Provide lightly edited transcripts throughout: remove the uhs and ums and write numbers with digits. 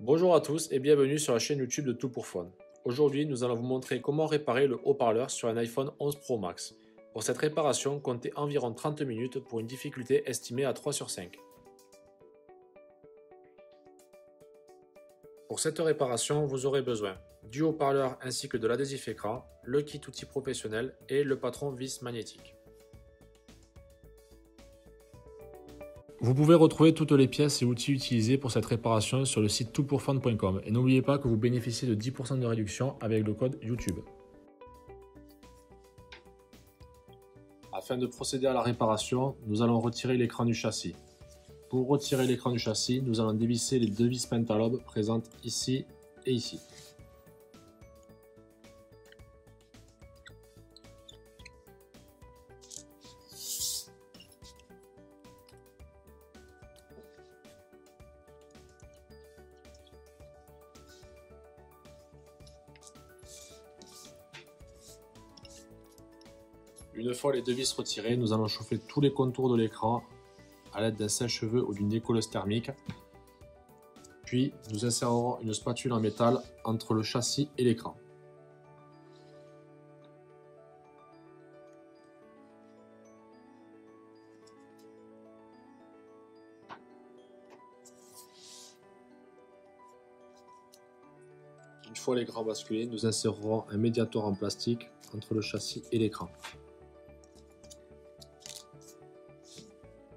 Bonjour à tous et bienvenue sur la chaîne YouTube de Tout pour Phone. Aujourd'hui, nous allons vous montrer comment réparer le haut-parleur sur un iPhone 11 Pro Max. Pour cette réparation, comptez environ 30 minutes pour une difficulté estimée à 3 sur 5. Pour cette réparation, vous aurez besoin du haut-parleur ainsi que de l'adhésif écran, le kit outil professionnel et le patron vis magnétique. Vous pouvez retrouver toutes les pièces et outils utilisés pour cette réparation sur le site toutpourphone.com et n'oubliez pas que vous bénéficiez de 10% de réduction avec le code YouTube. Afin de procéder à la réparation, nous allons retirer l'écran du châssis. Pour retirer l'écran du châssis, nous allons dévisser les deux vis pentalobes présentes ici et ici. Une fois les deux vis retirées, nous allons chauffer tous les contours de l'écran à l'aide d'un sèche-cheveux ou d'une décolleuse thermique. Puis nous insérerons une spatule en métal entre le châssis et l'écran. Une fois l'écran basculé, nous insérerons un médiator en plastique entre le châssis et l'écran.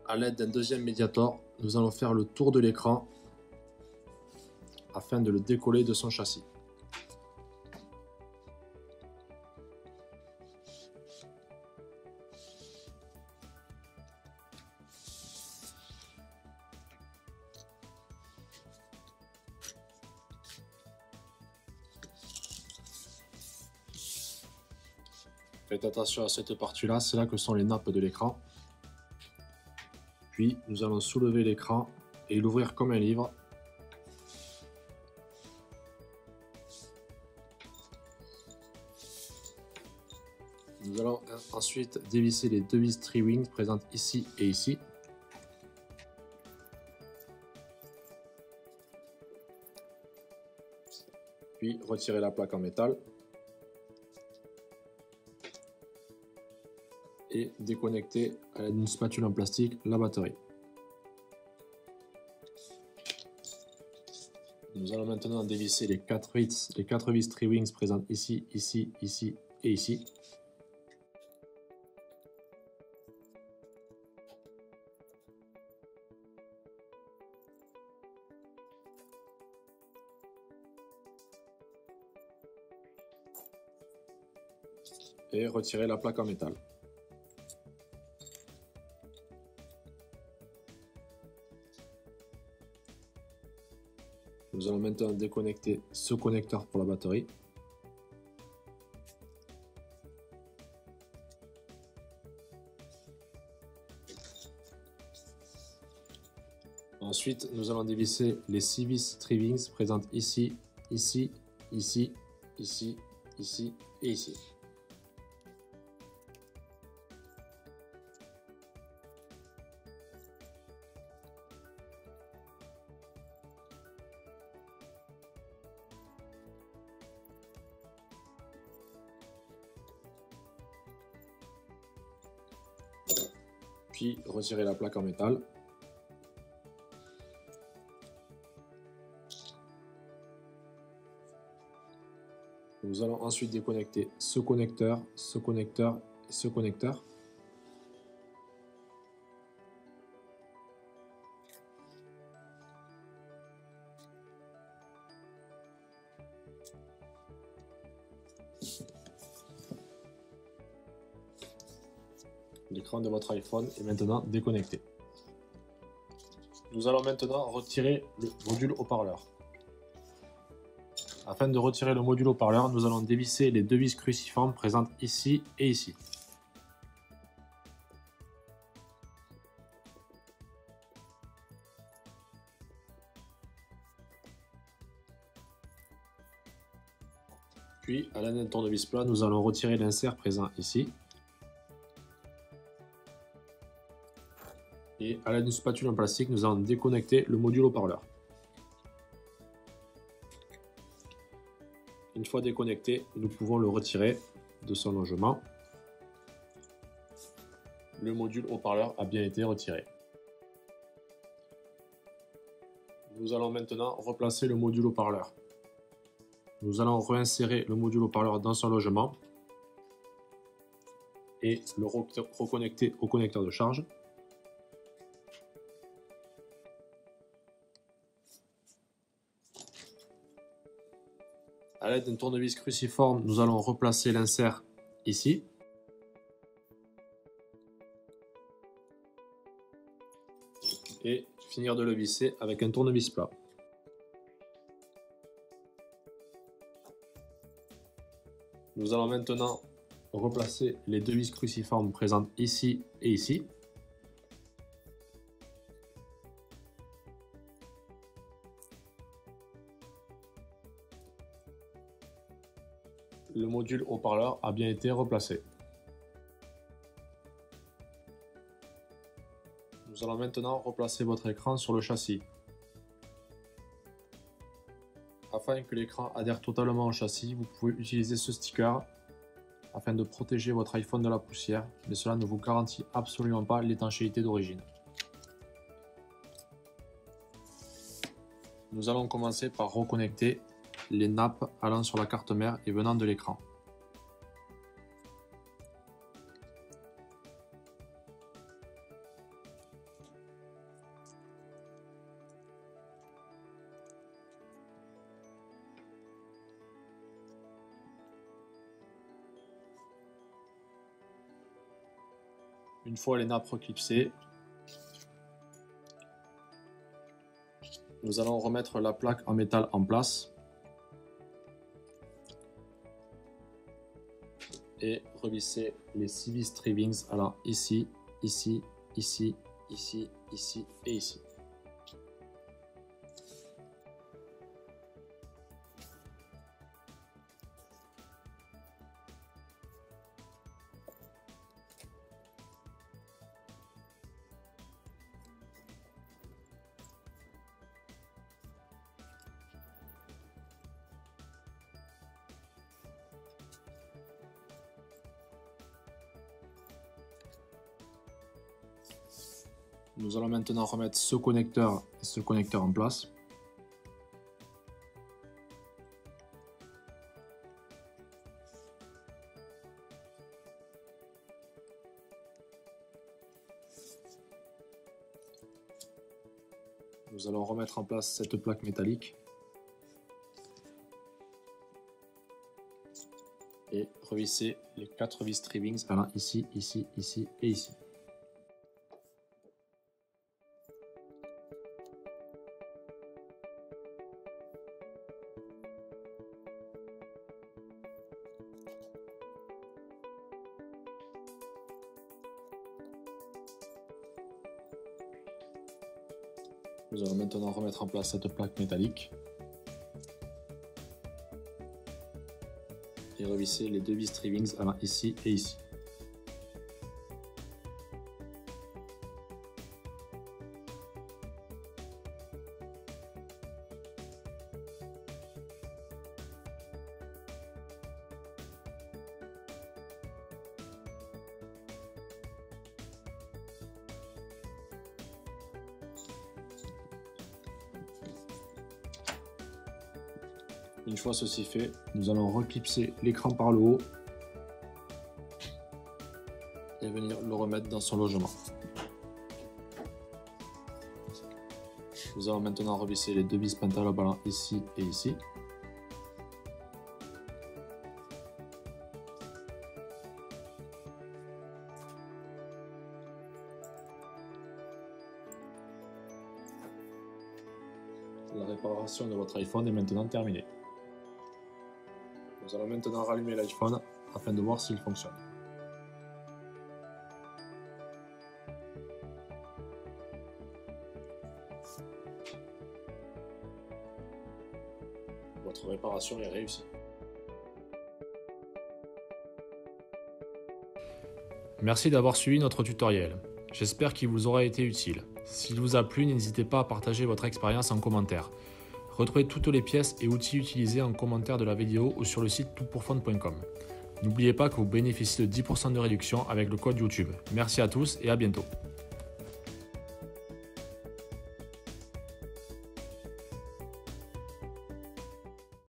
À l'aide d'un deuxième médiator, nous allons faire le tour de l'écran afin de le décoller de son châssis. Faites attention à cette partie-là, c'est là que sont les nappes de l'écran. Puis nous allons soulever l'écran et l'ouvrir comme un livre. Nous allons ensuite dévisser les deux vis Tri-Wing présentes ici et ici. Puis retirer la plaque en métal. Et déconnecter à l'aide d'une spatule en plastique la batterie. Nous allons maintenant dévisser les quatre vis Tri-Wings présentes ici, ici, ici et ici. Et retirer la plaque en métal. Nous allons maintenant déconnecter ce connecteur pour la batterie. Ensuite, nous allons dévisser les 6 vis Tri-Wings présentes ici, ici, ici, ici, ici et ici. Puis retirer la plaque en métal. Nous allons ensuite déconnecter ce connecteur, ce connecteur et ce connecteur. L'écran de votre iPhone est maintenant déconnecté. Nous allons maintenant retirer le module haut-parleur. Afin de retirer le module haut-parleur, nous allons dévisser les deux vis cruciformes présentes ici et ici. Puis, à l'aide d'un tournevis plat, nous allons retirer l'insert présent ici. Et à l'aide d'une spatule en plastique, nous allons déconnecter le module haut-parleur. Une fois déconnecté, nous pouvons le retirer de son logement. Le module haut-parleur a bien été retiré. Nous allons maintenant replacer le module haut-parleur. Nous allons réinsérer le module haut-parleur dans son logement et le reconnecter au connecteur de charge. À l'aide d'un tournevis cruciforme, nous allons replacer l'insert ici. Et finir de le visser avec un tournevis plat. Nous allons maintenant replacer les deux vis cruciformes présentes ici et ici. Le module haut-parleur a bien été replacé. Nous allons maintenant replacer votre écran sur le châssis. Afin que l'écran adhère totalement au châssis, vous pouvez utiliser ce sticker afin de protéger votre iPhone de la poussière, mais cela ne vous garantit absolument pas l'étanchéité d'origine. Nous allons commencer par reconnecter les nappes allant sur la carte mère et venant de l'écran. Une fois les nappes reclipsées, nous allons remettre la plaque en métal en place et revisser les 6 vis Trivings allant ici, ici, ici, ici, ici et ici. Nous allons maintenant remettre ce connecteur et ce connecteur en place. Nous allons remettre en place cette plaque métallique et revisser les 4 vis Trivings allant ici, ici, ici et ici. Nous allons maintenant remettre en place cette plaque métallique et revisser les 2 vis Trivings allant ici et ici. Une fois ceci fait, nous allons reclipser l'écran par le haut et venir le remettre dans son logement. Nous allons maintenant revisser les 2 vis Pentalobe allant ici et ici. La réparation de votre iPhone est maintenant terminée. Nous allons maintenant rallumer l'iPhone afin de voir s'il fonctionne. Votre réparation est réussie. Merci d'avoir suivi notre tutoriel. J'espère qu'il vous aura été utile. S'il vous a plu, n'hésitez pas à partager votre expérience en commentaire. Retrouvez toutes les pièces et outils utilisés en commentaire de la vidéo ou sur le site toutpourfondre.com. N'oubliez pas que vous bénéficiez de 10% de réduction avec le code YouTube. Merci à tous et à bientôt.